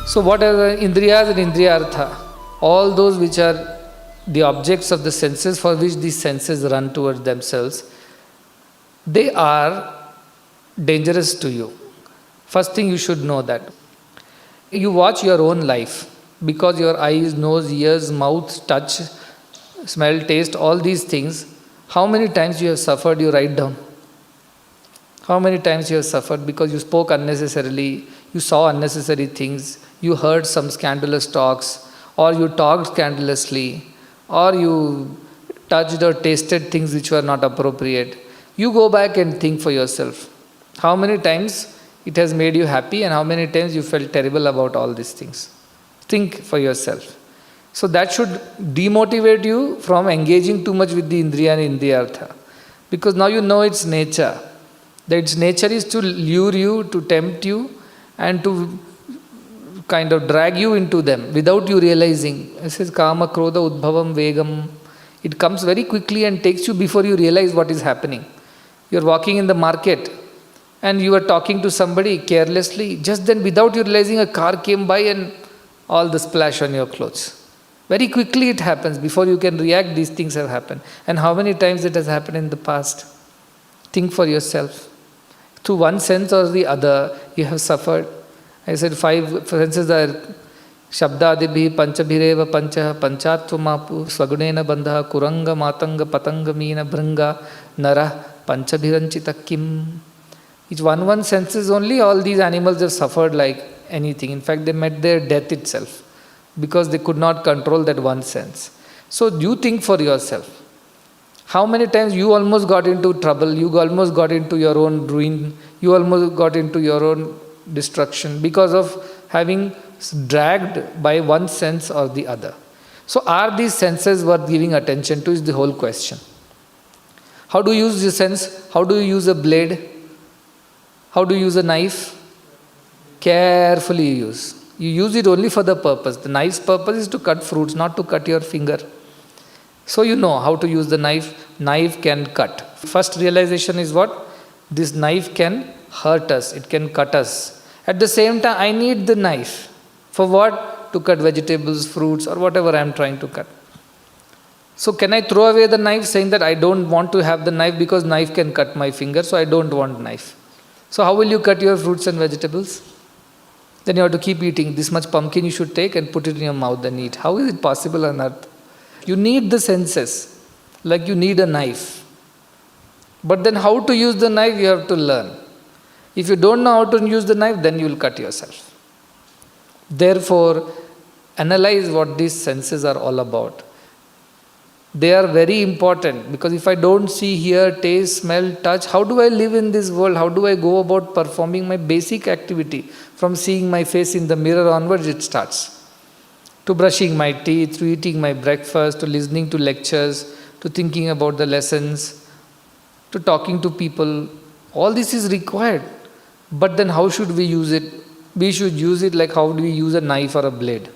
So what are the indriyas and indriyartha? All those which are the objects of the senses, for which these senses run towards themselves, they are dangerous to you. First thing you should know that. You watch your own life because your eyes, nose, ears, mouth, touch, smell, taste, all these things. How many times you have suffered, you write down. How many times you have suffered because you spoke unnecessarily, you saw unnecessary things, you heard some scandalous talks, or you talked scandalously, or you touched or tasted things which were not appropriate. You go back and think for yourself. How many times it has made you happy and how many times you felt terrible about all these things. Think for yourself. So that should demotivate you from engaging too much with the indriya and indriyartha. Because now you know its nature. That its nature is to lure you, to tempt you, and to kind of drag you into them without you realizing. It says kama, krodha, udbhavam, vegam. It comes very quickly and takes you before you realize what is happening. You are walking in the market and you are talking to somebody carelessly. Just then, without you realizing, a car came by and all the splash on your clothes. Very quickly it happens. Before you can react, these things have happened. And how many times it has happened in the past? Think for yourself. Through one sense or the other, you have suffered. I said 5 senses are Shabdadibhi, Panchabhireva, Pancha, Panchatvamapu, Swagunena Bandha, Kuranga, Matanga, Patanga, Meena, Bhringa, Nara, Panchabhiranchita Kim. Each one senses only, all these animals have suffered like anything. In fact, they met their death itself because they could not control that one sense. So you think for yourself. How many times you almost got into trouble, you almost got into your own ruin, you almost got into your own destruction because of having dragged by one sense or the other. So are these senses worth giving attention to is the whole question. How do you use the sense? How do you use a blade? How do you use a knife? Carefully use. You use it only for the purpose. The knife's purpose is to cut fruits, not to cut your finger. So you know how to use the knife. Knife can cut. First realization is what? This knife can hurt us. It can cut us. At the same time, I need the knife. For what? To cut vegetables, fruits, or whatever I am trying to cut. So can I throw away the knife saying that I don't want to have the knife because knife can cut my finger, so I don't want knife. So how will you cut your fruits and vegetables? Then you have to keep eating. This much pumpkin you should take and put it in your mouth and eat. How is it possible on earth? You need the senses, like you need a knife. But then how to use the knife, you have to learn. If you don't know how to use the knife, then you will cut yourself. Therefore, analyze what these senses are all about. They are very important because if I don't see, hear, taste, smell, touch, how do I live in this world? How do I go about performing my basic activity? From seeing my face in the mirror onwards, it starts. To brushing my teeth, to eating my breakfast, to listening to lectures, to thinking about the lessons, to talking to people. All this is required. But then how should we use it? We should use it like how do we use a knife or a blade?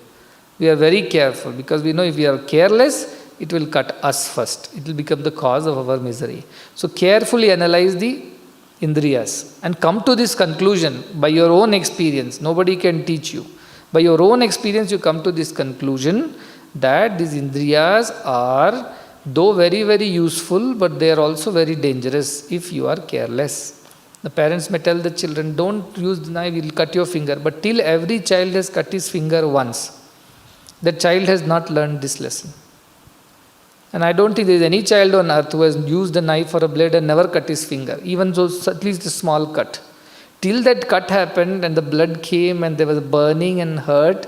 We are very careful because we know if we are careless, it will cut us first. It will become the cause of our misery. So carefully analyze the indriyas and come to this conclusion by your own experience. Nobody can teach you. By your own experience, you come to this conclusion that these indriyas are, though very, very useful, but they are also very dangerous if you are careless. The parents may tell the children, don't use the knife, it will cut your finger. But till every child has cut his finger once, the child has not learned this lesson. And I don't think there is any child on earth who has used a knife or a blade and never cut his finger, even though at least a small cut. Till that cut happened and the blood came and there was burning and hurt,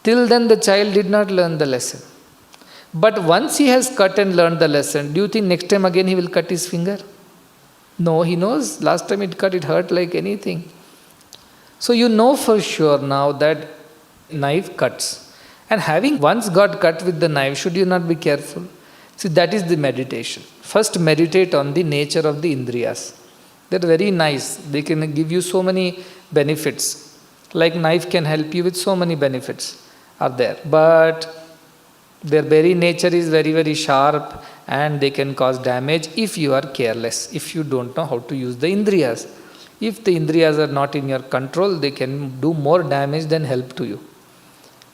till then the child did not learn the lesson. But once he has cut and learned the lesson, do you think next time again he will cut his finger? No, he knows last time it cut, it hurt like anything. So you know for sure now that knife cuts. And having once got cut with the knife, should you not be careful? See, that is the meditation. First meditate on the nature of the indriyas. They're very nice. They can give you so many benefits. Like knife can help you with so many benefits are there. But their very nature is very, very sharp and they can cause damage if you are careless, if you don't know how to use the indriyas. If the indriyas are not in your control, they can do more damage than help to you.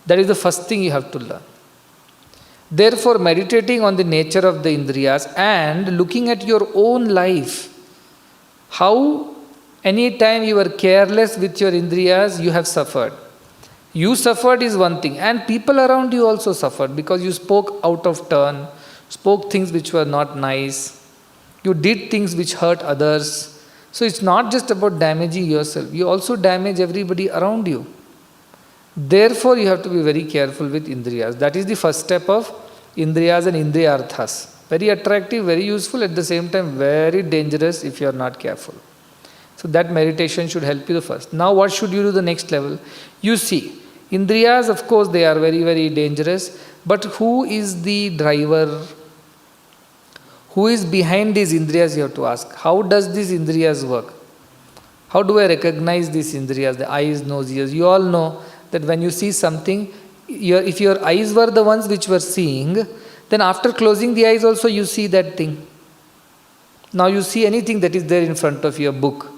That is the first thing you have to learn. Therefore, meditating on the nature of the indriyas and looking at your own life, how any time you are careless with your indriyas, you have suffered. You suffered is one thing, and people around you also suffered because you spoke out of turn, spoke things which were not nice, you did things which hurt others. So it's not just about damaging yourself, you also damage everybody around you. Therefore, you have to be very careful with indriyas. That is the first step of indriyas and indriyarthas. Very attractive, very useful, at the same time very dangerous if you are not careful. So that meditation should help you the first. Now what should you do the next level? You see, indriyas, of course, they are very, very dangerous. But who is the driver? Who is behind these indriyas, you have to ask. How does these indriyas work? How do I recognize these indriyas? The eyes, nose, ears. You all know that when you see something, if your eyes were the ones which were seeing, then after closing the eyes also you see that thing. Now you see anything that is there in front of your book.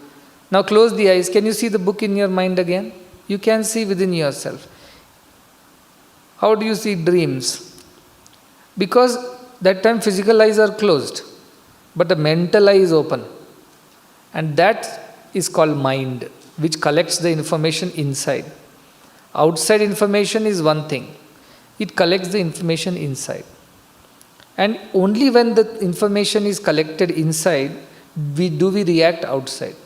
Now close the eyes. Can you see the book in your mind again? You can see within yourself. How do you see dreams? Because that time physical eyes are closed, but the mental eye is open. And that is called mind, which collects the information inside. Outside information is one thing. It collects the information inside. And only when the information is collected inside, we react outside.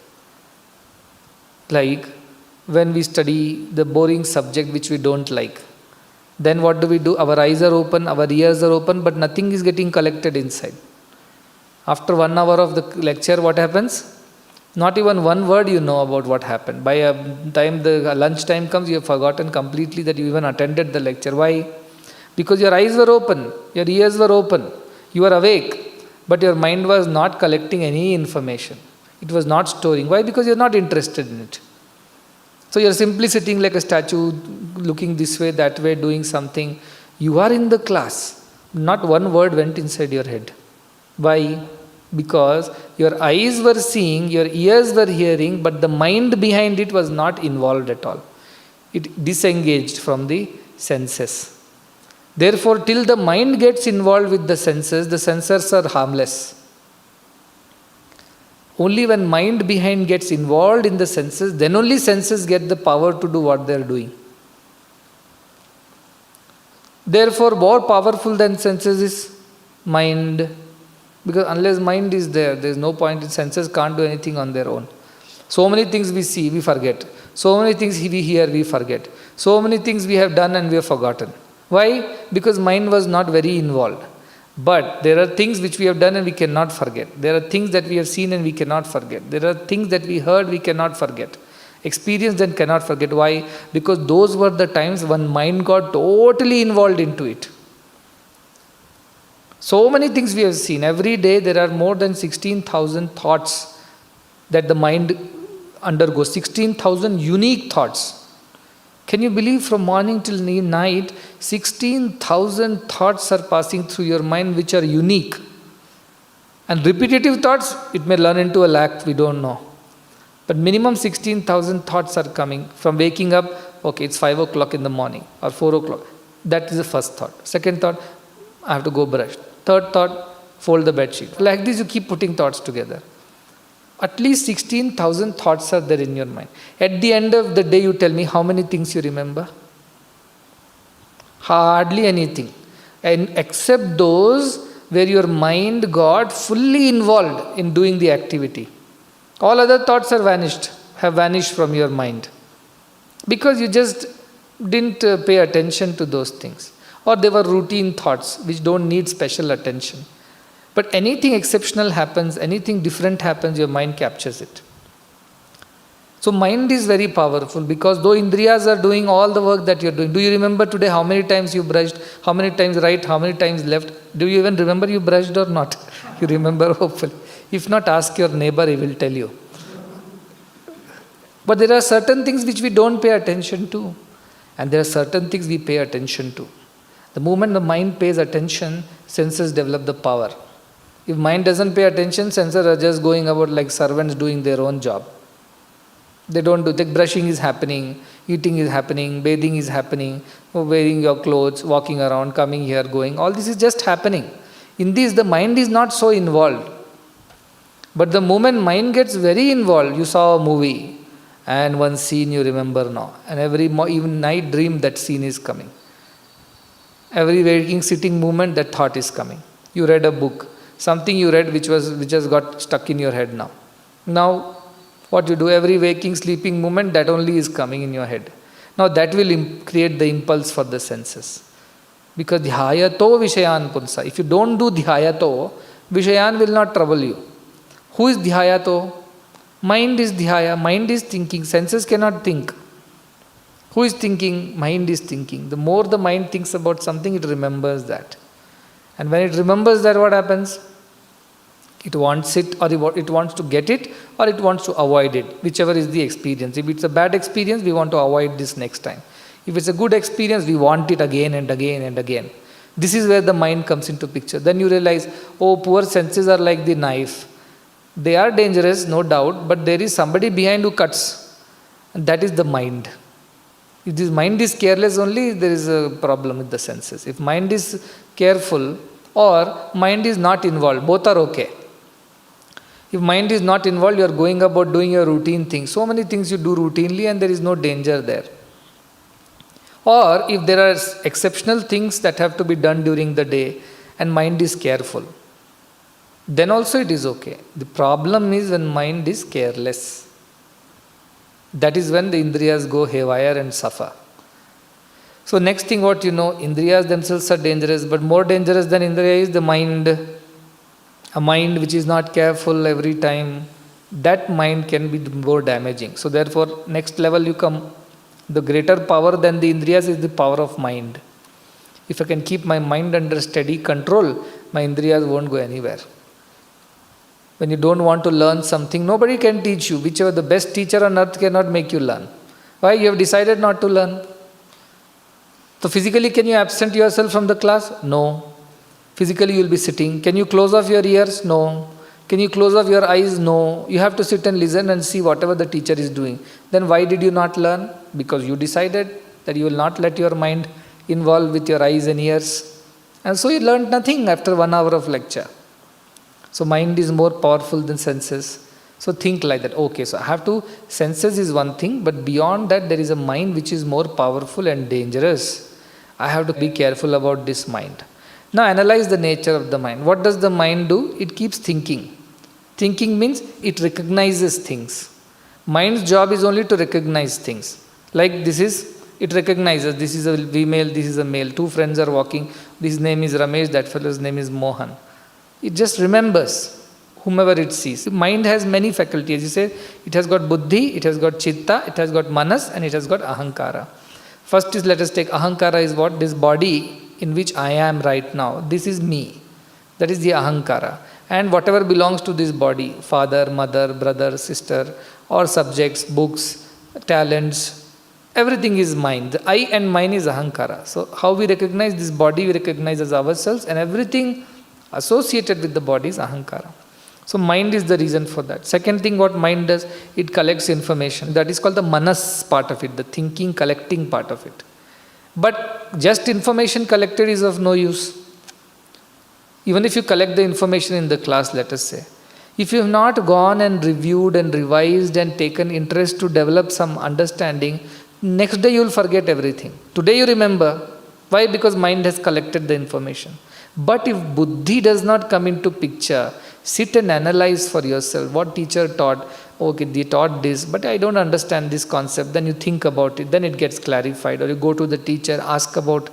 Like when we study the boring subject which we don't like. Then what do? Our eyes are open, our ears are open, but nothing is getting collected inside. After 1 hour of the lecture, what happens? Not even one word you know about what happened. By the time the lunch time comes, you have forgotten completely that you even attended the lecture. Why? Because your eyes were open, your ears were open, you were awake, but your mind was not collecting any information. It was not storing. Why? Because you are not interested in it. So you are simply sitting like a statue, looking this way, that way, doing something. You are in the class. Not one word went inside your head. Why? Because your eyes were seeing, your ears were hearing, but the mind behind it was not involved at all. It disengaged from the senses. Therefore, till the mind gets involved with the senses are harmless. Only when mind behind gets involved in the senses, then only senses get the power to do what they are doing. Therefore, more powerful than senses is mind. Because unless mind is there is no point in senses, can't do anything on their own. So many things we see, we forget. So many things we hear, we forget. So many things we have done and we have forgotten. Why? Because mind was not very involved. But there are things which we have done and we cannot forget. There are things that we have seen and we cannot forget. There are things that we heard we cannot forget. Experienced and cannot forget. Why? Because those were the times when mind got totally involved into it. So many things we have seen. Every day there are more than 16,000 thoughts that the mind undergoes. 16,000 unique thoughts. Can you believe from morning till night, 16,000 thoughts are passing through your mind which are unique. And repetitive thoughts, it may run into a lakh, we don't know. But minimum 16,000 thoughts are coming from waking up, okay, it's 5 o'clock in the morning or 4 o'clock. That is the first thought. Second thought, I have to go brush. Third thought, fold the bed sheet. Like this you keep putting thoughts together. At least 16,000 thoughts are there in your mind. At the end of the day, you tell me how many things you remember? Hardly anything. And except those where your mind got fully involved in doing the activity. All other thoughts have vanished from your mind. Because you just didn't pay attention to those things. Or they were routine thoughts which don't need special attention. But anything exceptional happens, anything different happens, your mind captures it. So mind is very powerful because though indriyas are doing all the work that you're doing. Do you remember today how many times you brushed, how many times right, how many times left? Do you even remember you brushed or not? You remember hopefully. If not, ask your neighbor, he will tell you. But there are certain things which we don't pay attention to. And there are certain things we pay attention to. The moment the mind pays attention, senses develop the power. If mind doesn't pay attention, senses are just going about like servants doing their own job. They don't do. The brushing is happening, eating is happening, bathing is happening, wearing your clothes, walking around, coming here, going. All this is just happening. In this, the mind is not so involved. But the moment mind gets very involved, you saw a movie and one scene you remember now. And every even night dream, that scene is coming. Every waking sitting moment, that thought is coming. You read a book, something you read which has got stuck in your head now. Now, what you do, every waking, sleeping moment, that only is coming in your head. Now that will create the impulse for the senses. Because dhyayato vishayan punsa. If you don't do dhyayato, vishayan will not trouble you. Who is dhyayato? Mind is dhyaya, mind is thinking, senses cannot think. Who is thinking? Mind is thinking. The more the mind thinks about something, it remembers that. And when it remembers that, what happens? It wants it, or it wants to get it, or it wants to avoid it, whichever is the experience. If it's a bad experience, we want to avoid this next time. If it's a good experience, we want it again and again and again. This is where the mind comes into picture. Then you realize, oh, poor senses are like the knife. They are dangerous, no doubt, but there is somebody behind who cuts. And that is the mind. If this mind is careless only, there is a problem with the senses. If mind is careful or mind is not involved, both are okay. If mind is not involved, you are going about doing your routine things. So many things you do routinely and there is no danger there. Or if there are exceptional things that have to be done during the day and mind is careful, then also it is okay. The problem is when mind is careless. That is when the indriyas go haywire and suffer. So next thing what you know, indriyas themselves are dangerous, but more dangerous than indriya is the mind. A mind which is not careful every time, that mind can be more damaging. So therefore, next level you come, the greater power than the indriyas is the power of mind. If I can keep my mind under steady control, my indriyas won't go anywhere. When you don't want to learn something, nobody can teach you. Whichever the best teacher on earth cannot make you learn. Why? You have decided not to learn. So physically, can you absent yourself from the class? No. Physically you will be sitting. Can you close off your ears? No. Can you close off your eyes? No. You have to sit and listen and see whatever the teacher is doing. Then why did you not learn? Because you decided that you will not let your mind involve with your eyes and ears. And so you learned nothing after 1 hour of lecture. So mind is more powerful than senses. So think like that. Okay, so I have to, senses is one thing, but beyond that there is a mind which is more powerful and dangerous. I have to be careful about this mind. Now analyze the nature of the mind. What does the mind do? It keeps thinking. Thinking means it recognizes things. Mind's job is only to recognize things. Like this is, it recognizes this is a female, this is a male. Two friends are walking. This name is Ramesh, that fellow's name is Mohan. It just remembers whomever it sees. Mind has many faculties. You say it has got buddhi, it has got chitta, it has got manas, and it has got ahankara. First is, let us take ahankara is what? This body in which I am right now. This is me. That is the ahankara. And whatever belongs to this body, father, mother, brother, sister, or subjects, books, talents, everything is mine. The I and mine is ahankara. So how we recognize this body, we recognize as ourselves, and everything associated with the body is ahankara. So mind is the reason for that. Second thing what mind does, it collects information. That is called the manas part of it, the thinking, collecting part of it. But just information collected is of no use. Even if you collect the information in the class, let us say, if you have not gone and reviewed and revised and taken interest to develop some understanding, next day you will forget everything. Today you remember. Why? Because mind has collected the information. But if buddhi does not come into picture, sit and analyze for yourself what teacher taught. Okay, they taught this, but I don't understand this concept. Then you think about it, then it gets clarified. Or you go to the teacher, ask about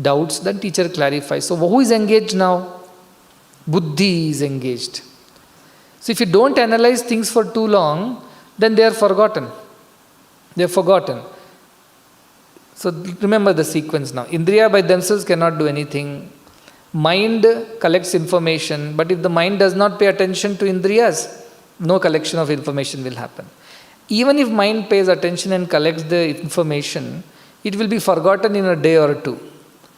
doubts, then teacher clarifies. So who is engaged now? Buddhi is engaged. So if you don't analyze things for too long, then they are forgotten. They are forgotten. So remember the sequence now. Indriya by themselves cannot do anything. Mind collects information, but if the mind does not pay attention to indriyas, no collection of information will happen. Even if mind pays attention and collects the information, it will be forgotten in a day or two.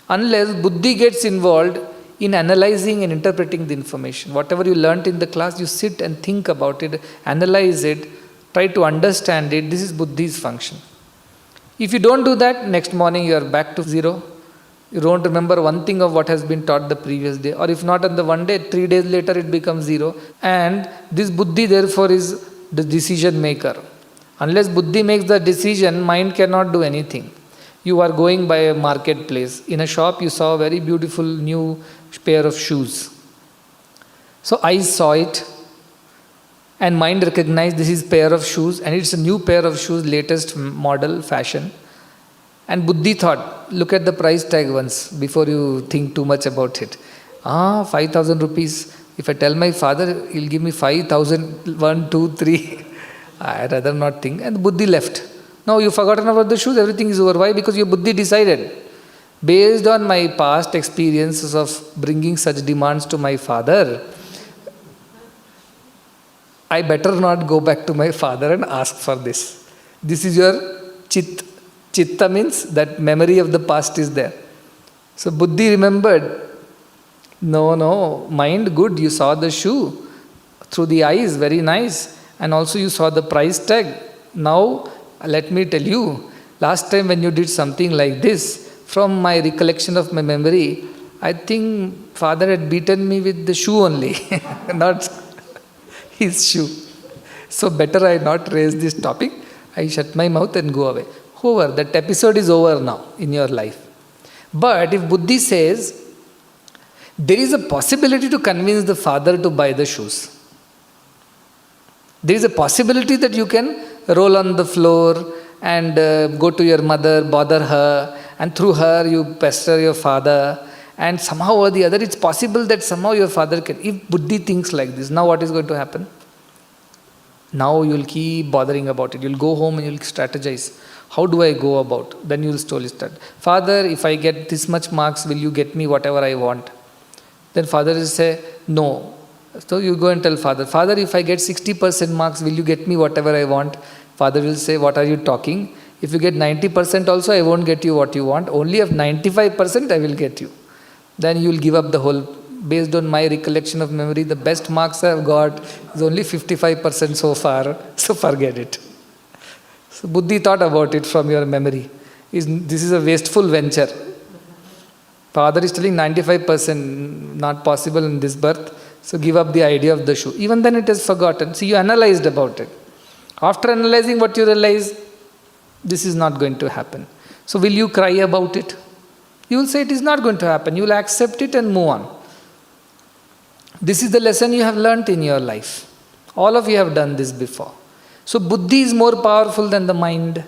Unless buddhi gets involved in analyzing and interpreting the information. Whatever you learnt in the class, you sit and think about it, analyze it, try to understand it. This is buddhi's function. If you don't do that, next morning you are back to zero. You don't remember one thing of what has been taught the previous day. Or if not on the one day, 3 days later it becomes zero. And this buddhi therefore is the decision maker. Unless buddhi makes the decision, mind cannot do anything. You are going by a marketplace. In a shop you saw a very beautiful new pair of shoes. So eyes saw it and mind recognized this is pair of shoes and it's a new pair of shoes, latest model, fashion. And buddhi thought, look at the price tag once before you think too much about it. 5,000 rupees. If I tell my father, he'll give me 5,000, 1, 2, 3. I'd rather not think. And buddhi left. Now you've forgotten about the shoes, everything is over. Why? Because your buddhi decided. Based on my past experiences of bringing such demands to my father, I better not go back to my father and ask for this. This is your chit. Chitta means that memory of the past is there. So buddhi remembered, no, mind good, you saw the shoe through the eyes, very nice. And also you saw the price tag. Now let me tell you, last time when you did something like this, from my recollection of my memory, I think father had beaten me with the shoe only, not his shoe. So better I not raise this topic. I shut my mouth and go away. However, that episode is over now in your life. But if buddhi says, there is a possibility to convince the father to buy the shoes. There is a possibility that you can roll on the floor and go to your mother, bother her, and through her you pester your father. And somehow or the other, it's possible that somehow your father can. If buddhi thinks like this, now what is going to happen? Now you'll keep bothering about it. You'll go home and you'll strategize. How do I go about? Then you'll slowly start. Father, if I get this much marks, will you get me whatever I want? Then father will say, no. So you go and tell father, Father, if I get 60% marks, will you get me whatever I want? Father will say, what are you talking? If you get 90% also, I won't get you what you want. Only if 95% I will get you. Then you will give up the whole. Based on my recollection of memory, the best marks I have got is only 55% so far. So forget it. So buddhi thought about it from your memory. This is a wasteful venture. Father is telling 95% not possible in this birth. So give up the idea of the shoe. Even then it is forgotten. See, you analyzed about it. After analyzing what you realize, this is not going to happen. So will you cry about it? You will say it is not going to happen. You will accept it and move on. This is the lesson you have learnt in your life. All of you have done this before. So buddhi is more powerful than the mind.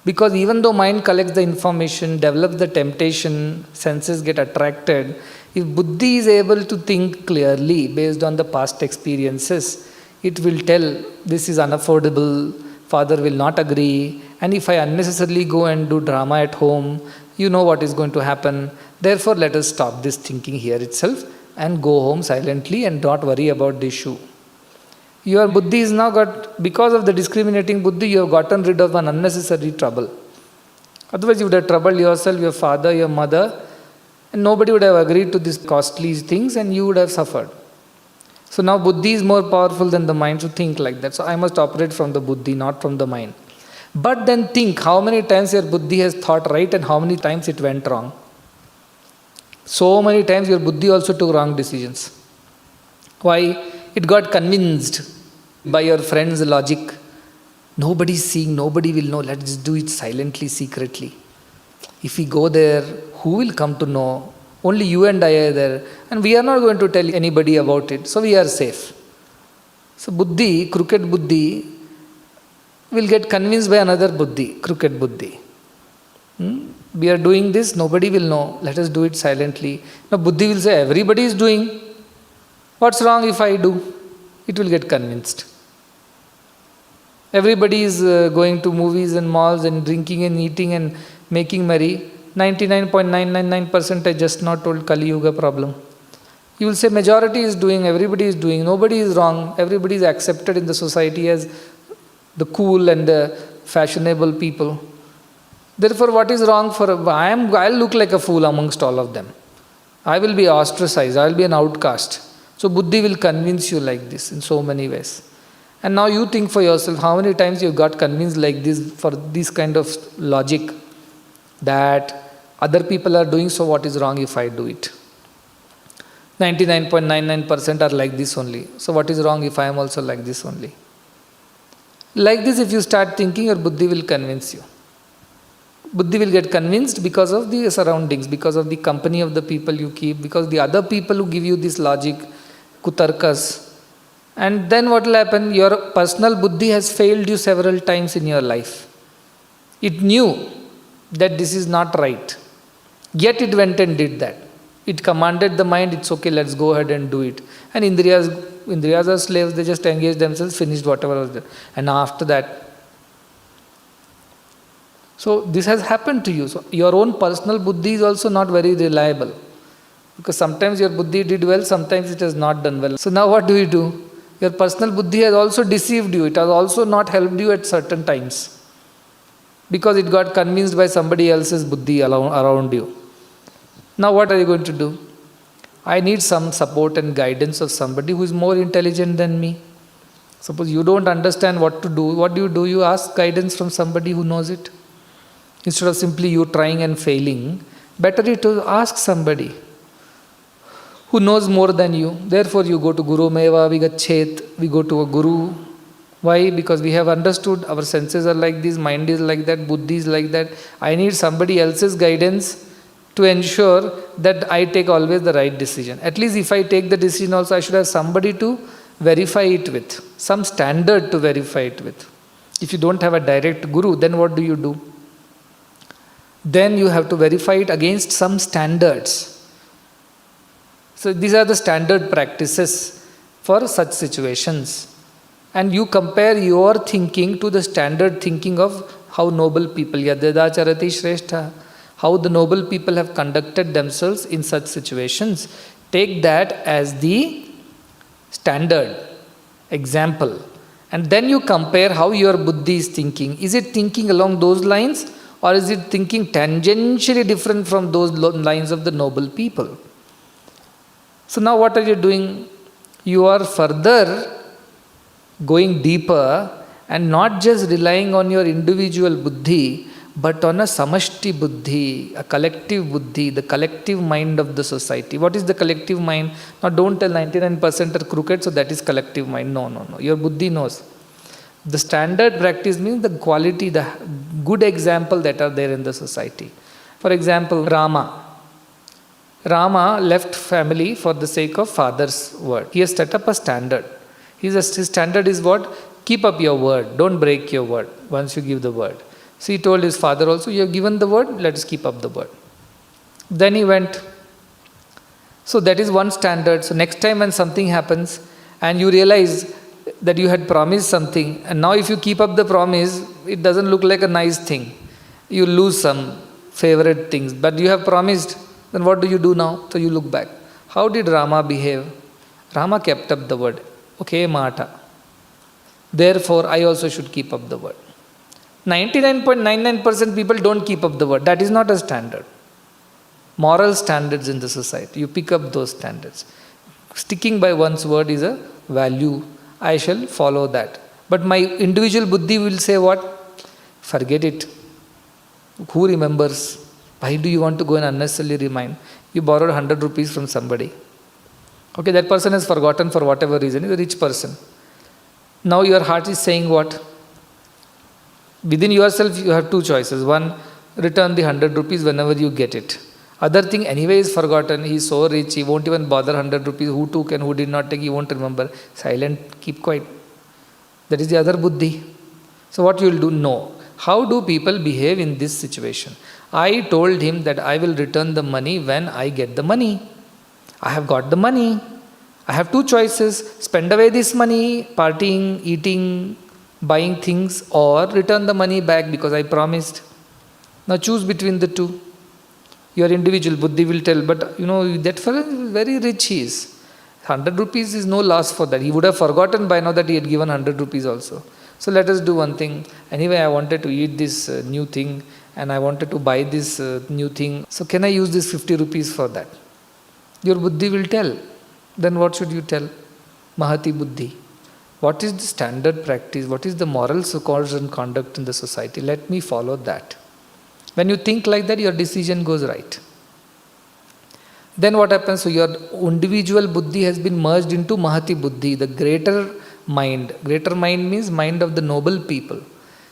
Because even though mind collects the information, develops the temptation, senses get attracted, if buddhi is able to think clearly based on the past experiences, it will tell this is unaffordable, father will not agree, and if I unnecessarily go and do drama at home, you know what is going to happen. Therefore, let us stop this thinking here itself and go home silently and not worry about the issue. Your buddhi is now got, because of the discriminating buddhi, you have gotten rid of an unnecessary trouble. Otherwise, you would have troubled yourself, your father, your mother, and nobody would have agreed to these costly things and you would have suffered. So now buddhi is more powerful than the mind to think like that. So I must operate from the buddhi, not from the mind. But then think how many times your buddhi has thought right and how many times it went wrong. So many times your buddhi also took wrong decisions. Why? It got convinced by your friend's logic. Nobody is seeing, nobody will know, let's do it silently, secretly. If we go there, who will come to know? Only you and I are there. And we are not going to tell anybody about it. So we are safe. So buddhi, crooked buddhi, will get convinced by another buddhi, crooked buddhi. We are doing this, nobody will know. Let us do it silently. Now buddhi will say, everybody is doing. What's wrong if I do? It will get convinced. Everybody is going to movies and malls and drinking and eating and making merry. 99.999% I just not told Kali Yuga problem. You will say majority is doing, everybody is doing, nobody is wrong, everybody is accepted in the society as the cool and the fashionable people. Therefore, what is wrong for I'll look like a fool amongst all of them. I will be ostracized, I will be an outcast. So buddhi will convince you like this in so many ways. And now you think for yourself, how many times you got convinced like this for this kind of logic that other people are doing, so what is wrong if I do it? 99.99% are like this only. So what is wrong if I am also like this only? Like this, if you start thinking, your buddhi will convince you. Buddhi will get convinced because of the surroundings, because of the company of the people you keep, because the other people who give you this logic, kutarkas. And then what will happen? Your personal buddhi has failed you several times in your life. It knew that this is not right. Yet it went and did that. It commanded the mind, it's okay, let's go ahead and do it. And Indriyas are slaves, they just engage themselves, finished whatever was there. And after that, so this has happened to you. So your own personal buddhi is also not very reliable. Because sometimes your buddhi did well, sometimes it has not done well. So now what do you do? Your personal buddhi has also deceived you. It has also not helped you at certain times. Because it got convinced by somebody else's buddhi around you. Now what are you going to do? I need some support and guidance of somebody who is more intelligent than me. Suppose you don't understand what to do. What do? You ask guidance from somebody who knows it. Instead of simply you trying and failing, better it to ask somebody who knows more than you. Therefore you go to Guru Meva Vigachet, we go to a Guru. Why? Because we have understood our senses are like this, mind is like that, buddhi is like that. I need somebody else's guidance to ensure that I take always the right decision. At least if I take the decision also, I should have somebody to verify it with, some standard to verify it with. If you don't have a direct Guru, then what do? Then you have to verify it against some standards. So these are the standard practices for such situations. And you compare your thinking to the standard thinking of how noble people, yadadacharati shrestha, how the noble people have conducted themselves in such situations. Take that as the standard example. And then you compare how your buddhi is thinking. Is it thinking along those lines? Or is it thinking tangentially different from those lines of the noble people? So now what are you doing? You are further going deeper and not just relying on your individual buddhi, but on a samashti buddhi, a collective buddhi, the collective mind of the society. What is the collective mind? Now don't tell 99% are crooked, so that is collective mind. No. Your buddhi knows. The standard practice means the quality, the good example that are there in the society. For example, Rama. Rama left family for the sake of father's word. He has set up a standard. His standard is what? Keep up your word. Don't break your word once you give the word. So he told his father also, you have given the word, let us keep up the word. Then he went. So that is one standard. So next time when something happens and you realize that you had promised something, and now if you keep up the promise, it doesn't look like a nice thing. You lose some favorite things, but you have promised, then what do you do now? So you look back. How did Rama behave? Rama kept up the word. Okay, Mata. Therefore, I also should keep up the word. 99.99% people don't keep up the word. That is not a standard. Moral standards in the society. You pick up those standards. Sticking by one's word is a value. I shall follow that. But my individual buddhi will say what? Forget it. Who remembers? Why do you want to go and unnecessarily remind? You borrowed 100 rupees from somebody. Okay, that person has forgotten for whatever reason. He's a rich person. Now your heart is saying what? Within yourself you have two choices. One, return the 100 rupees whenever you get it. Other thing, anyway is forgotten. He is so rich, he won't even bother 100 rupees. Who took and who did not take, he won't remember. Silent, keep quiet. That is the other buddhi. So what you will do? No. How do people behave in this situation? I told him that I will return the money when I get the money. I have got the money. I have two choices. Spend away this money, partying, eating, buying things, or return the money back because I promised. Now choose between the two. Your individual buddhi will tell, but that fellow is very rich he is. 100 rupees is no loss for that. He would have forgotten by now that he had given 100 rupees also. So let us do one thing. Anyway, I wanted to eat this new thing and I wanted to buy this new thing. So can I use this 50 rupees for that? Your buddhi will tell. Then what should you tell? Mahati buddhi. what is the standard practice, what is the moral course and conduct in the society, let me follow that. When you think like that, your decision goes right. Then what happens? So your individual buddhi has been merged into Mahati buddhi, the greater mind. Greater mind means mind of the noble people.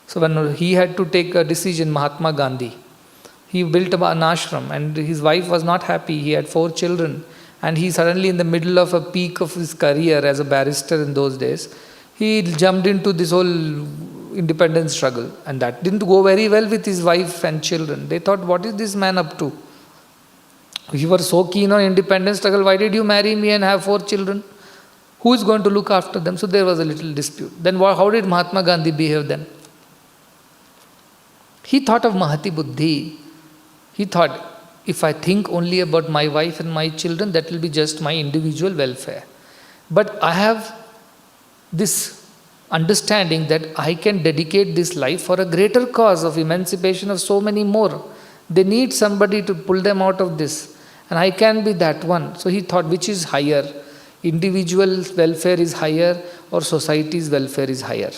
So when he had to take a decision, Mahatma Gandhi, he built an ashram and his wife was not happy. He had 4 children and he suddenly, in the middle of a peak of his career as a barrister in those days, he jumped into this whole independence struggle, and that didn't go very well with his wife and children. They thought, what is this man up to? You were so keen on independence struggle, why did you marry me and have 4 children? Who is going to look after them? So there was a little dispute. Then how did Mahatma Gandhi behave then? He thought of Mahati Buddhi. He thought, if I think only about my wife and my children, that will be just my individual welfare. But I have this understanding that I can dedicate this life for a greater cause of emancipation of so many more. They need somebody to pull them out of this. And I can be that one. So he thought, which is higher? Individual welfare is higher or society's welfare is higher?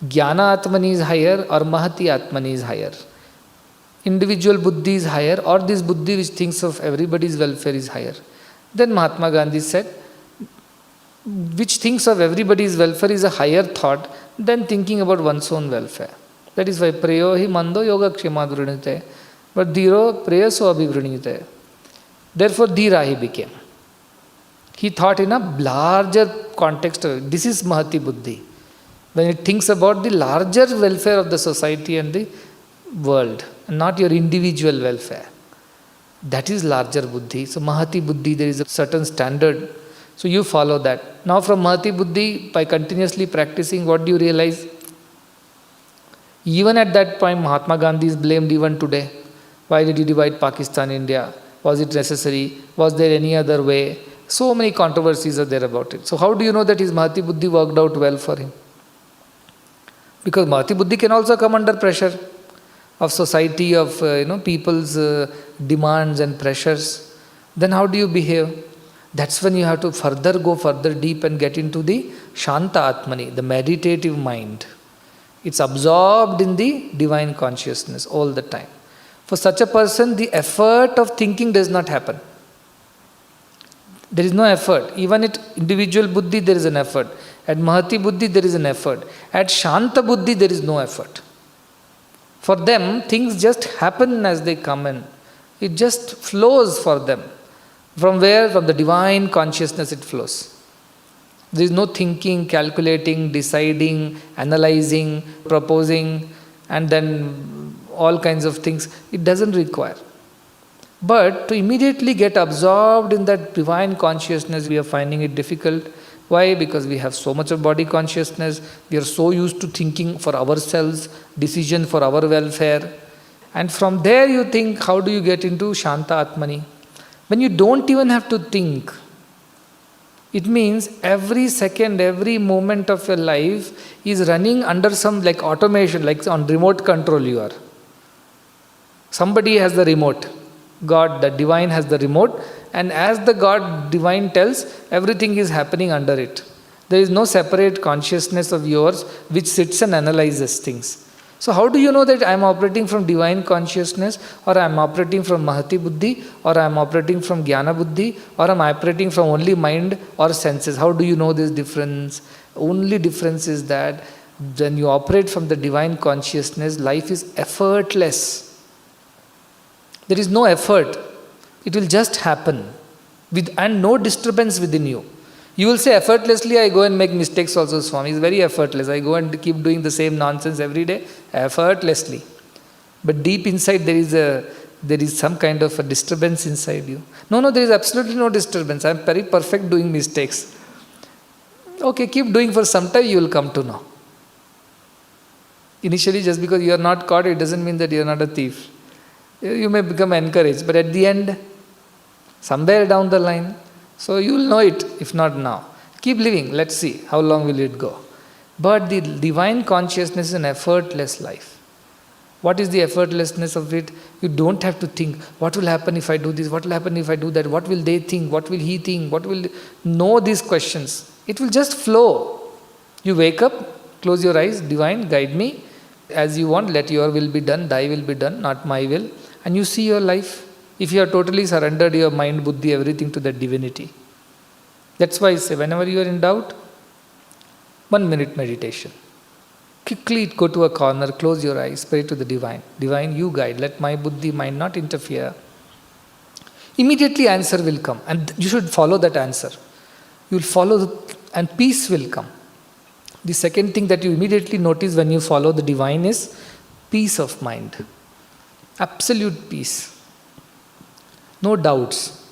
Jnana Atmani is higher or Mahati Atmani is higher? Individual buddhi is higher or this buddhi which thinks of everybody's welfare is higher? Then Mahatma Gandhi said, which thinks of everybody's welfare is a higher thought than thinking about one's own welfare. That is why Preyo hi mando yoga kshemadvrinite, but dhiro preyaso abhivrinite. Therefore dhira he became. He thought in a larger context. This is Mahati Buddhi. When it thinks about the larger welfare of the society and the world, and not your individual welfare. That is larger Buddhi. So Mahati Buddhi, there is a certain standard. So you follow that. Now from Mahati Buddhi, by continuously practicing, what do you realize? Even at that point, Mahatma Gandhi is blamed even today. Why did he divide Pakistan, India? Was it necessary? Was there any other way? So many controversies are there about it. So how do you know that his Mahati Buddhi worked out well for him? Because Mahati Buddhi can also come under pressure of society, of people's demands and pressures. Then how do you behave? That's when you have to go further deep and get into the Shanta Atmani, the meditative mind. It's absorbed in the divine consciousness all the time. For such a person, the effort of thinking does not happen. There is no effort. Even at individual buddhi, there is an effort. At Mahati Buddhi, there is an effort. At Shanta Buddhi, there is no effort. For them, things just happen as they come in. It just flows for them. From where? From the divine consciousness it flows. There is no thinking, calculating, deciding, analyzing, proposing, and then all kinds of things. It doesn't require. But to immediately get absorbed in that divine consciousness, we are finding it difficult. Why? Because we have so much of body consciousness. We are so used to thinking for ourselves, decision for our welfare. And from there you think, how do you get into Shanta Atmani? When you don't even have to think, it means every second, every moment of your life is running under some like automation, like on remote control you are. Somebody has the remote. God, the divine has the remote, and as the God divine tells, everything is happening under it. There is no separate consciousness of yours which sits and analyzes things. So how do you know that I am operating from divine consciousness, or I am operating from Mahati Buddhi, or I am operating from Jnana Buddhi, or I am operating from only mind or senses? How do you know this difference? Only difference is that when you operate from the divine consciousness, life is effortless. There is no effort. It will just happen and no disturbance within you. You will say effortlessly, I go and make mistakes also, Swami. It's very effortless. I go and keep doing the same nonsense every day, effortlessly. But deep inside there is some kind of a disturbance inside you. No, there is absolutely no disturbance. I am very perfect doing mistakes. Okay, keep doing for some time, you will come to know. Initially, just because you are not caught, it doesn't mean that you are not a thief. You may become encouraged, but at the end, somewhere down the line, so you will know it, if not now. Keep living, let's see, how long will it go? But the divine consciousness is an effortless life. What is the effortlessness of it? You don't have to think, what will happen if I do this? What will happen if I do that? What will they think? What will he think? What will... Know these questions. It will just flow. You wake up, close your eyes, divine, guide me as you want, let your will be done, thy will be done, not my will. And you see your life. If you have totally surrendered your mind, buddhi, everything to that divinity. That's why I say, whenever you are in doubt, 1 minute meditation. Quickly go to a corner, close your eyes, pray to the divine. Divine, you guide, let my buddhi, mind not interfere. Immediately answer will come, and you should follow that answer. You will follow, and peace will come. The second thing that you immediately notice when you follow the divine is peace of mind. Absolute peace. No doubts.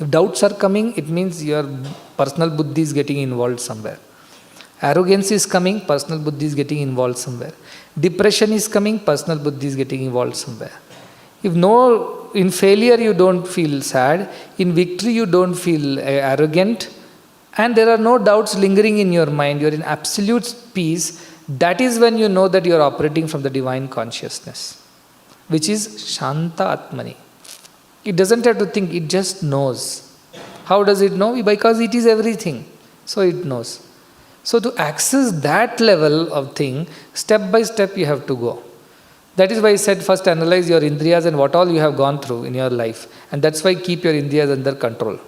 If doubts are coming, it means your personal buddhi is getting involved somewhere. Arrogance is coming, personal buddhi is getting involved somewhere. Depression is coming, personal buddhi is getting involved somewhere. In failure you don't feel sad, in victory you don't feel arrogant, and there are no doubts lingering in your mind, you are in absolute peace. That is when you know that you are operating from the divine consciousness, which is Shanta Atmani. It doesn't have to think, it just knows. How does it know? Because it is everything. So it knows. So to access that level of thing, step by step you have to go. That is why I said first analyze your indriyas and what all you have gone through in your life. And that's why keep your indriyas under control.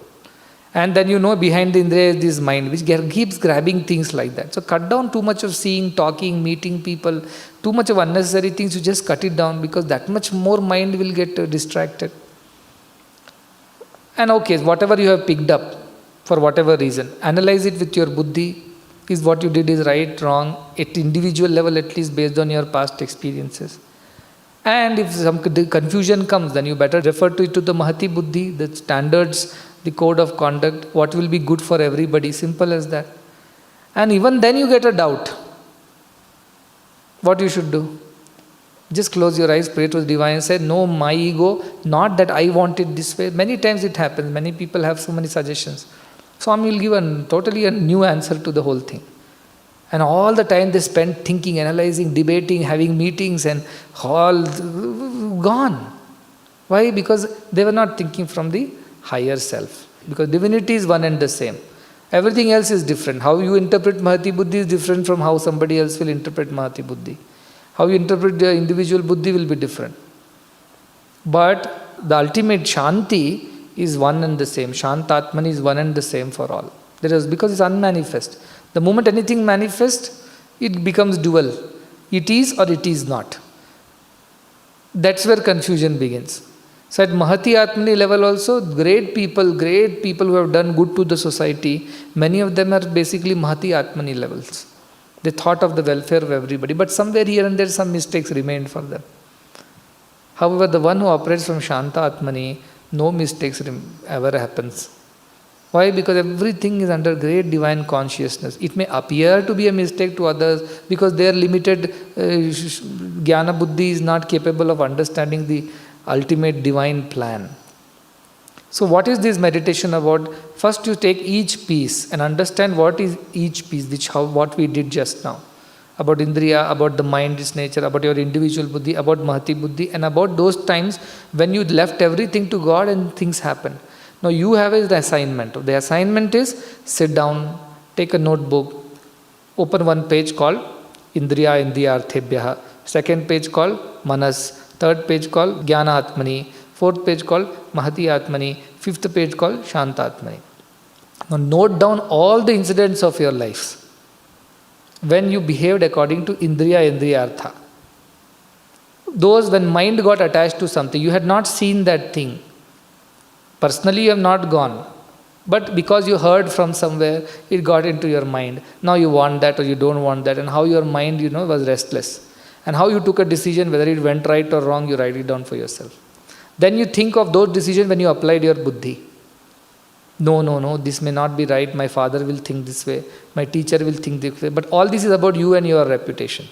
And then you know behind the indriya is this mind which keeps grabbing things like that. So cut down too much of seeing, talking, meeting people, too much of unnecessary things, you just cut it down because that much more mind will get distracted. And okay, whatever you have picked up, for whatever reason, analyze it with your buddhi. Is what you did is right, wrong, at individual level at least based on your past experiences. And if some confusion comes, then you better refer to it to the Mahati Buddhi, the standards, the code of conduct, what will be good for everybody, simple as that. And even then you get a doubt. What you should do? Just close your eyes, pray to the divine and say, no, my ego, not that I want it this way. Many times it happens, many people have so many suggestions. Swami will give totally a new answer to the whole thing. And all the time they spend thinking, analyzing, debating, having meetings and all gone. Why? Because they were not thinking from the higher self. Because divinity is one and the same. Everything else is different. How you interpret Mahati Buddhi is different from how somebody else will interpret Mahati Buddhi. How you interpret the individual Buddhi will be different. But the ultimate Shanti is one and the same. Shantatmani is one and the same for all. Because it's unmanifest. The moment anything manifests, it becomes dual. It is or it is not. That's where confusion begins. So at Mahati Atmani level also, great people who have done good to the society, many of them are basically Mahati Atmani levels. They thought of the welfare of everybody, but somewhere here and there some mistakes remained for them. However, the one who operates from Shanta Atmani, no mistakes ever happens. Why? Because everything is under great divine consciousness. It may appear to be a mistake to others because their limited jnana buddhi is not capable of understanding the ultimate divine plan. So what is this meditation about? First you take each piece and understand what is each piece, what we did just now. About Indriya, about the mind, its nature, about your individual buddhi, about Mahati Buddhi, and about those times when you left everything to God and things happened. Now you have an assignment. The assignment is sit down, take a notebook, open one page called Indriya Indriyarthebhyaha, second page called Manas, third page called Jnana Atmani, fourth page called Mahati Atmani, fifth page called Shanta Atmani. Now note down all the incidents of your lives when you behaved according to Indriya Indriyartha. Those when mind got attached to something, you had not seen that thing. Personally you have not gone. But because you heard from somewhere, it got into your mind. Now you want that or you don't want that, and how your mind, was restless. And how you took a decision, whether it went right or wrong, you write it down for yourself. Then you think of those decisions when you applied your buddhi. No, this may not be right. My father will think this way. My teacher will think this way. But all this is about you and your reputation.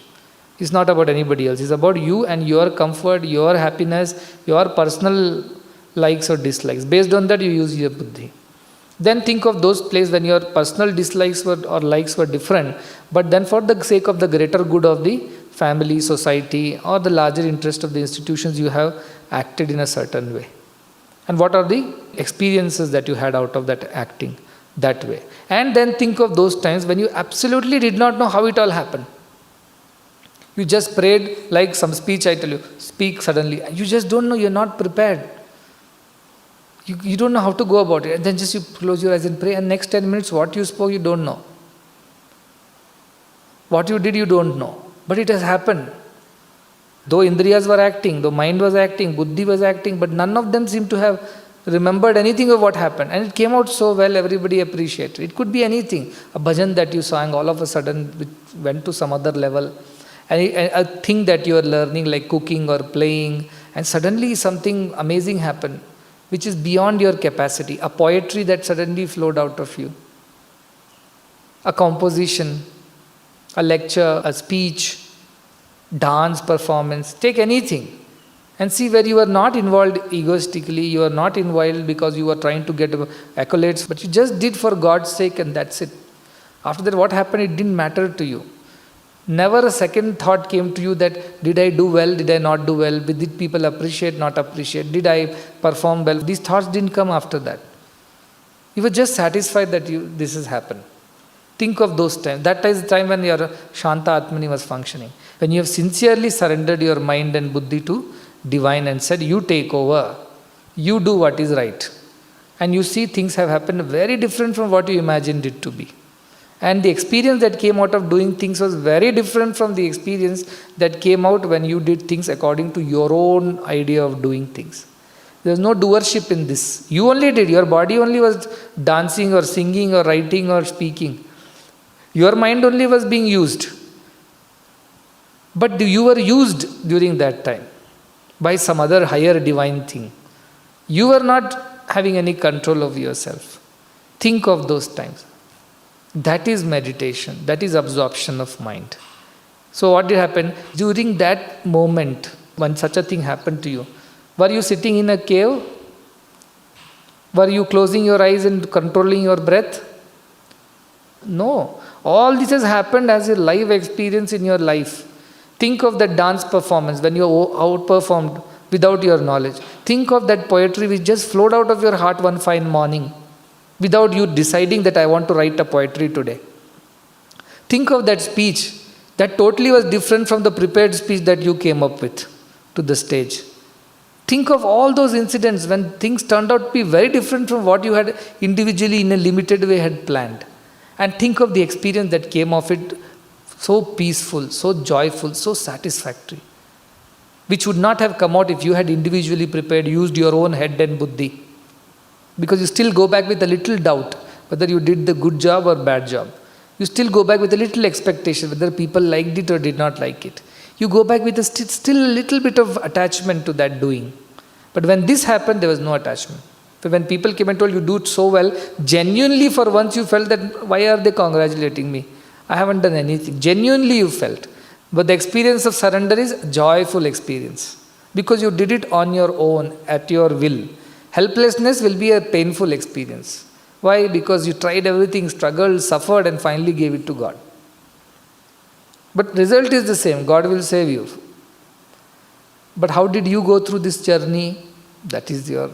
It's not about anybody else. It's about you and your comfort, your happiness, your personal likes or dislikes. Based on that, you use your buddhi. Then think of those places when your personal dislikes or likes were different. But then for the sake of the greater good of the family, society, or the larger interest of the institutions, you have acted in a certain way. And what are the experiences that you had out of that acting? that way. And then think of those times when you absolutely did not know how it all happened. You just prayed like some speech, I tell you, speak suddenly. You just don't know, you're not prepared. You don't know how to go about it. And then just you close your eyes and pray, and next 10 minutes what you spoke, you don't know. What you did, you don't know. But it has happened. Though Indriyas were acting, though mind was acting, Buddhi was acting, but none of them seemed to have remembered anything of what happened. And it came out so well, everybody appreciated. It could be anything. A bhajan that you sang, all of a sudden went to some other level. And a thing that you are learning, like cooking or playing, and suddenly something amazing happened, which is beyond your capacity. A poetry that suddenly flowed out of you. A composition, a lecture, a speech, dance, performance, take anything. And see where you are not involved egoistically, you are not involved because you are trying to get accolades, but you just did for God's sake and that's it. After that, what happened, it didn't matter to you. Never a second thought came to you that, did I do well, did I not do well, did people appreciate, not appreciate, did I perform well? These thoughts didn't come after that. You were just satisfied that this has happened. Think of those times. That is the time when your Shanta Atmani was functioning. When you have sincerely surrendered your mind and buddhi to divine and said, you take over, you do what is right. And you see things have happened very different from what you imagined it to be. And the experience that came out of doing things was very different from the experience that came out when you did things according to your own idea of doing things. There was no doership in this. You only did. Your body only was dancing or singing or writing or speaking. Your mind only was being used. But you were used during that time by some other higher divine thing. You were not having any control of yourself. Think of those times. That is meditation. That is absorption of mind. So what did happen? During that moment, when such a thing happened to you, were you sitting in a cave? Were you closing your eyes and controlling your breath? No. All this has happened as a live experience in your life. Think of that dance performance when you outperformed without your knowledge. Think of that poetry which just flowed out of your heart one fine morning without you deciding that I want to write a poetry today. Think of that speech that totally was different from the prepared speech that you came up with to the stage. Think of all those incidents when things turned out to be very different from what you had individually in a limited way had planned. And think of the experience that came of it, so peaceful, so joyful, so satisfactory, which would not have come out if you had individually prepared, used your own head and buddhi. Because you still go back with a little doubt whether you did the good job or bad job. You still go back with a little expectation whether people liked it or did not like it. You go back with still a little bit of attachment to that doing. But when this happened, there was no attachment. So when people came and told you do it so well, genuinely for once you felt that why are they congratulating me? I haven't done anything. Genuinely you felt. But the experience of surrender is a joyful experience. Because you did it on your own, at your will. Helplessness will be a painful experience. Why? Because you tried everything, struggled, suffered and finally gave it to God. But result is the same. God will save you. But how did you go through this journey? That is your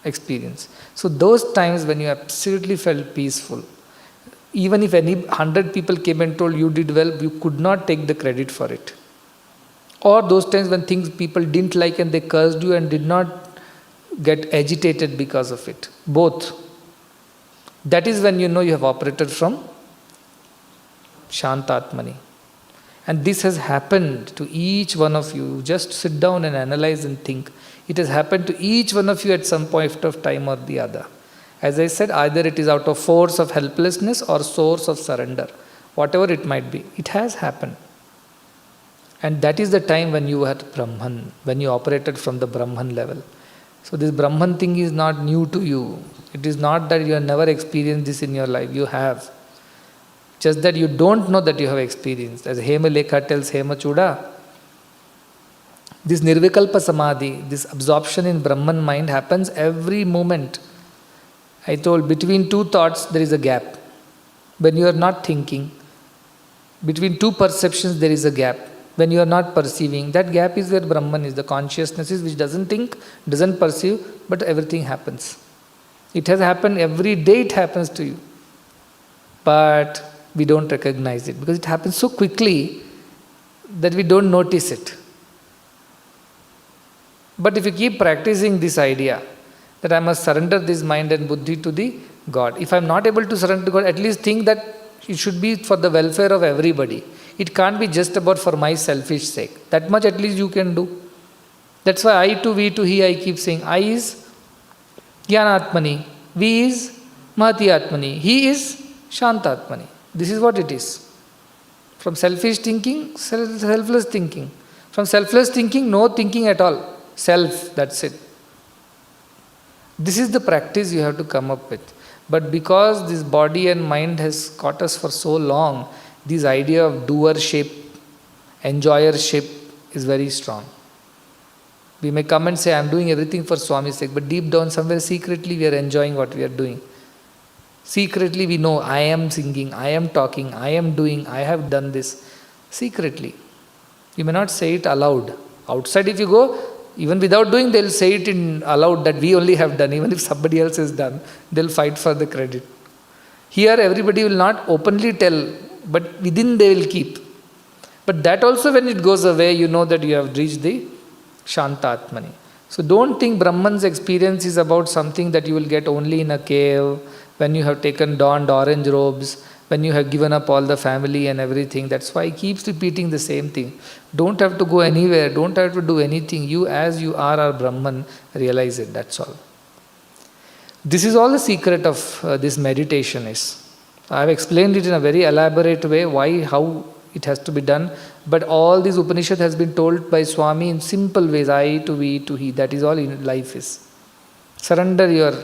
experience. So those times when you absolutely felt peaceful, even if 100 people came and told you did well, you could not take the credit for it. Or those times when things people didn't like and they cursed you and did not get agitated because of it. Both. That is when you know you have operated from Shantatmani. And this has happened to each one of you. Just sit down and analyze and think. It has happened to each one of you at some point of time or the other. As I said, either it is out of force of helplessness or source of surrender. Whatever it might be, it has happened. And that is the time when you were Brahman, when you operated from the Brahman level. So this Brahman thing is not new to you. It is not that you have never experienced this in your life. You have. Just that you don't know that you have experienced. As Hema Lekha tells Hema Chuda, this Nirvikalpa Samadhi, this absorption in Brahman mind happens every moment. I told, between two thoughts there is a gap. When you are not thinking, between two perceptions there is a gap. When you are not perceiving, that gap is where Brahman is, the consciousness is which doesn't think, doesn't perceive, but everything happens. It has happened every day, it happens to you. But we don't recognize it because it happens so quickly that we don't notice it. But if you keep practicing this idea that I must surrender this mind and buddhi to the God. If I am not able to surrender to God, at least think that it should be for the welfare of everybody. It can't be just about for my selfish sake. That much at least you can do. That's why I to we to he, I keep saying I is Jnanatmani, we is Mahati-atmani, he is Shantatmani. This is what it is. From selfish thinking, selfless thinking. From selfless thinking, no thinking at all. Self, that's it. This is the practice you have to come up with. But because this body and mind has caught us for so long, this idea of doership, enjoyership is very strong. We may come and say, I am doing everything for Swami's sake, but deep down somewhere secretly we are enjoying what we are doing. Secretly we know, I am singing, I am talking, I am doing, I have done this. Secretly. You may not say it aloud. Outside if you go, even without doing, they'll say it in aloud that we only have done. Even if somebody else has done, they'll fight for the credit. Here everybody will not openly tell, but within they will keep. But that also when it goes away, you know that you have reached the Shantatmani. So don't think Brahman's experience is about something that you will get only in a cave, when you have donned orange robes, when you have given up all the family and everything. That's why he keeps repeating the same thing. Don't have to go anywhere, don't have to do anything. You as you are Brahman, realize it, that's all. This is all the secret of this meditation is. I have explained it in a very elaborate way, why, how it has to be done. But all this Upanishad has been told by Swami in simple ways, I to we to he. That is all in life is. Surrender your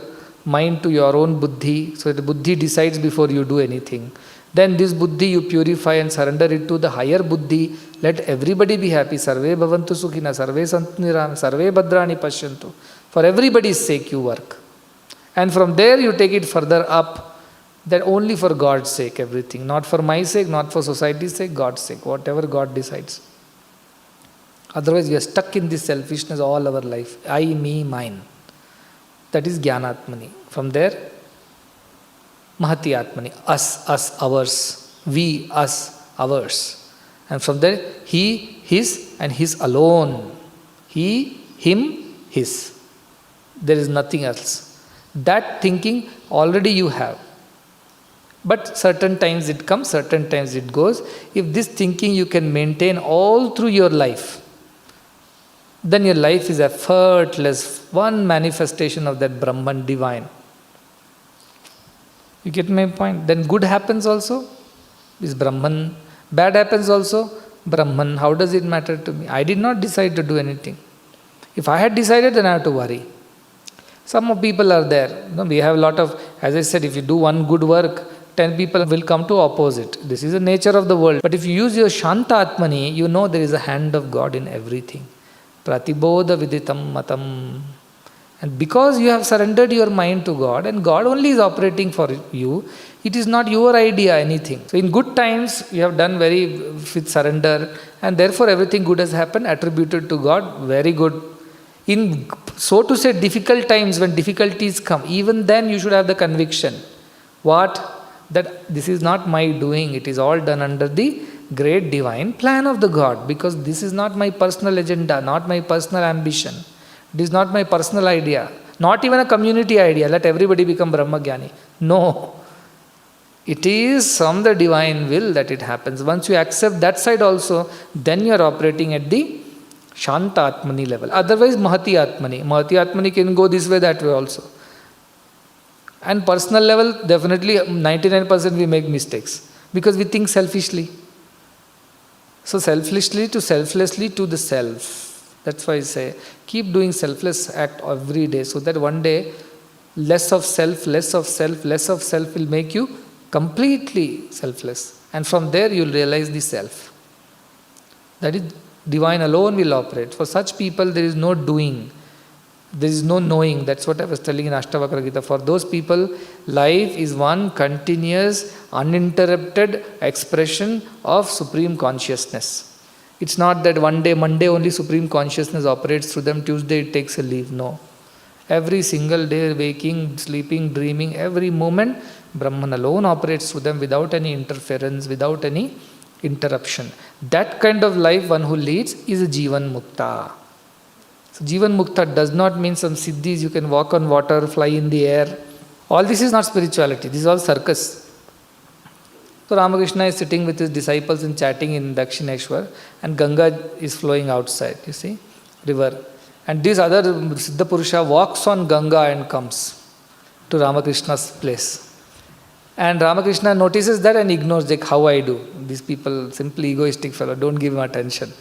mind to your own buddhi, so that the buddhi decides before you do anything. Then this buddhi you purify and surrender it to the higher buddhi. Let everybody be happy. Sarve bhavantu sukhina, sarve santu nirama, sarve bhadrani pashyantu. For everybody's sake you work. And from there you take it further up, that only for God's sake everything. Not for my sake, not for society's sake, God's sake. Whatever God decides. Otherwise we are stuck in this selfishness all our life. I, me, mine. That is Jnanatmani. From there, Mahati-atmani. Us, ours. We, us, ours. And from there, he, his, and his alone. He, him, his. There is nothing else. That thinking already you have. But certain times it comes, certain times it goes. If this thinking you can maintain all through your life, then your life is effortless, one manifestation of that Brahman divine. You get my point? Then good happens also, is Brahman. Bad happens also, Brahman. How does it matter to me? I did not decide to do anything. If I had decided, then I have to worry. Some people are there. We have a lot of, as I said, if you do one good work, 10 people will come to opposite. This is the nature of the world. But if you use your Shanta-atmani, you know there is a hand of God in everything. Pratibodha viditam matam. And because you have surrendered your mind to God and God only is operating for you, it is not your idea anything. So in good times you have done very with surrender and therefore everything good has happened, attributed to God, very good. In so to say difficult times when difficulties come, even then you should have the conviction. What? That this is not my doing, it is all done under the great divine plan of the God, because this is not my personal agenda, not my personal ambition. It is not my personal idea, not even a community idea, let everybody become Brahmagyani. No. It is from the divine will that it happens. Once you accept that side also, then you are operating at the Shanta-atmani level. Otherwise, Mahati-atmani. Mahati-atmani can go this way, that way also. And personal level, definitely 99% we make mistakes because we think selfishly. So selfishly to selflessly to the self. That's why I say, keep doing selfless act every day so that one day less of self, less of self, less of self will make you completely selfless. And from there you will realize the self. That is, divine alone will operate. For such people there is no doing. There is no knowing. That's what I was telling in Ashtavakra Gita. For those people, life is one continuous, uninterrupted expression of Supreme Consciousness. It's not that one day, Monday only Supreme Consciousness operates through them, Tuesday it takes a leave. No. Every single day, waking, sleeping, dreaming, every moment, Brahman alone operates through them without any interference, without any interruption. That kind of life one who leads is a Jivan Mukta. So Jivan Mukta does not mean some siddhis, you can walk on water, fly in the air. All this is not spirituality, this is all circus. So Ramakrishna is sitting with his disciples and chatting in Dakshineshwar, and Ganga is flowing outside, you see, river. And this other Siddha Purusha walks on Ganga and comes to Ramakrishna's place. And Ramakrishna notices that and ignores, like, how I do. These people, simply egoistic fellow, don't give him attention.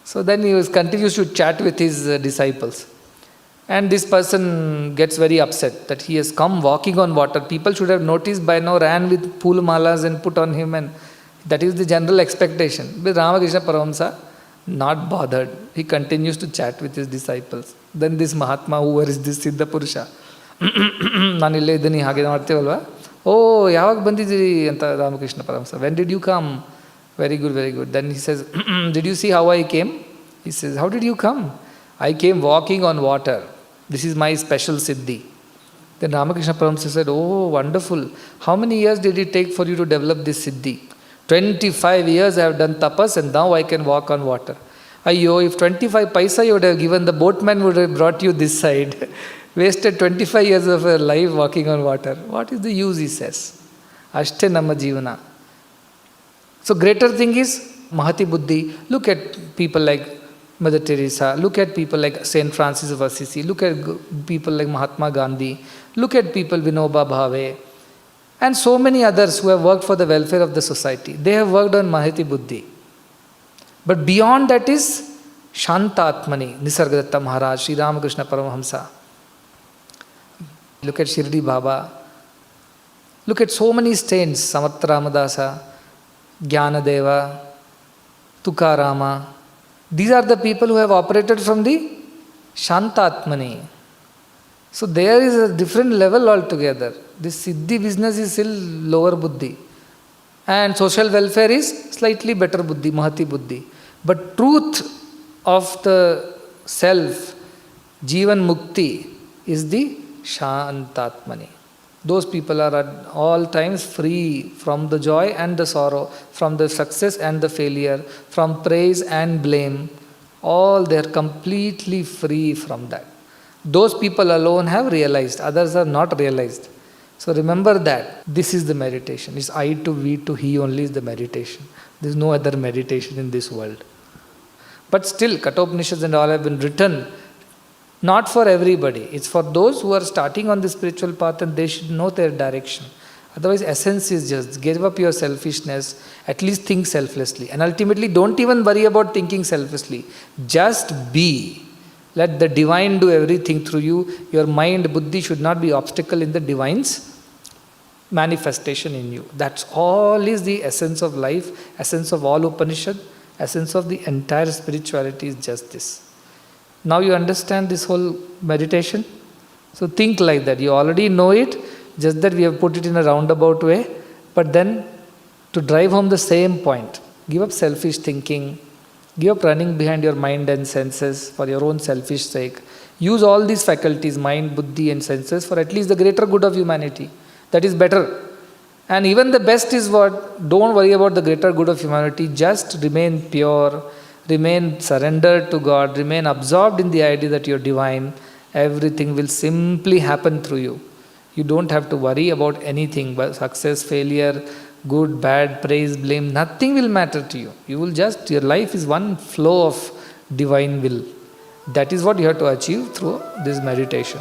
So then he continues to chat with his disciples. And this person gets very upset that he has come walking on water. People should have noticed by now, ran with pool malas and put on him, and that is the general expectation. But Ramakrishna Paramahamsa, not bothered. He continues to chat with his disciples. Then this Mahatma, whoever is this Siddha Purusha, ನಾನಿಲ್ಲೇ ಇದ್ದೀನಿ ಹಾಗೆ ಮಾಡ್ತೀವಲ್ವಾ, ಯಾವಾಗ ಬಂದಿದ್ದೀರಿ ಅಂತ Ramakrishna Paramahamsa, when did you come? Very good, very good. Then he says, did you see how I came? He says, how did you come? I came walking on water. This is my special siddhi. Then Ramakrishna Paramahamsa said, oh, wonderful. How many years did it take for you to develop this siddhi? 25 years I have done tapas and now I can walk on water. Ayyo, if 25 paisa you would have given, the boatman would have brought you this side. Wasted 25 years of your life walking on water. What is the use, he says. Ashte nama jivana. So greater thing is Mahati Buddhi. Look at people like Mother Teresa. Look at people like Saint Francis of Assisi. Look at people like Mahatma Gandhi. Look at people Vinoba Bhave. And so many others who have worked for the welfare of the society. They have worked on Mahati Buddhi. But beyond that is Shanta Atmani, Nisargadatta Maharaj, Sri Ramakrishna Paramahamsa. Look at Shirdi Baba. Look at so many saints, Samartha Ramadasa, Jnanadeva, Tukarama. These are the people who have operated from the Shantatmani. So there is a different level altogether. This Siddhi business is still lower Buddhi. And social welfare is slightly better Buddhi, Mahati Buddhi. But truth of the self, Jivan Mukti, is the Shantatmani. Those people are at all times free from the joy and the sorrow, from the success and the failure, from praise and blame. All they are completely free from that. Those people alone have realized, others are not realized. So remember that this is the meditation. It's I to we to he only is the meditation. There is no other meditation in this world. But still, KATHOPANISHADs and all have been written not for everybody. It's for those who are starting on the spiritual path and they should know their direction. Otherwise, essence is just give up your selfishness, at least think selflessly. And ultimately, don't even worry about thinking selflessly. Just be. Let the divine do everything through you. Your mind, buddhi should not be obstacle in the divine's manifestation in you. That's all is the essence of life, essence of all Upanishad, essence of the entire spirituality is just this. Now you understand this whole meditation? So think like that. You already know it, just that we have put it in a roundabout way. But then to drive home the same point, give up selfish thinking, give up running behind your mind and senses for your own selfish sake. Use all these faculties, mind, buddhi and senses, for at least the greater good of humanity. That is better. And even the best is what? Don't worry about the greater good of humanity. Just remain pure, remain surrendered to God, remain absorbed in the idea that you're divine. Everything will simply happen through you. You don't have to worry about anything, but success, failure, good, bad, praise, blame, nothing will matter to you. You will just, your life is one flow of divine will. That is what you have to achieve through this meditation.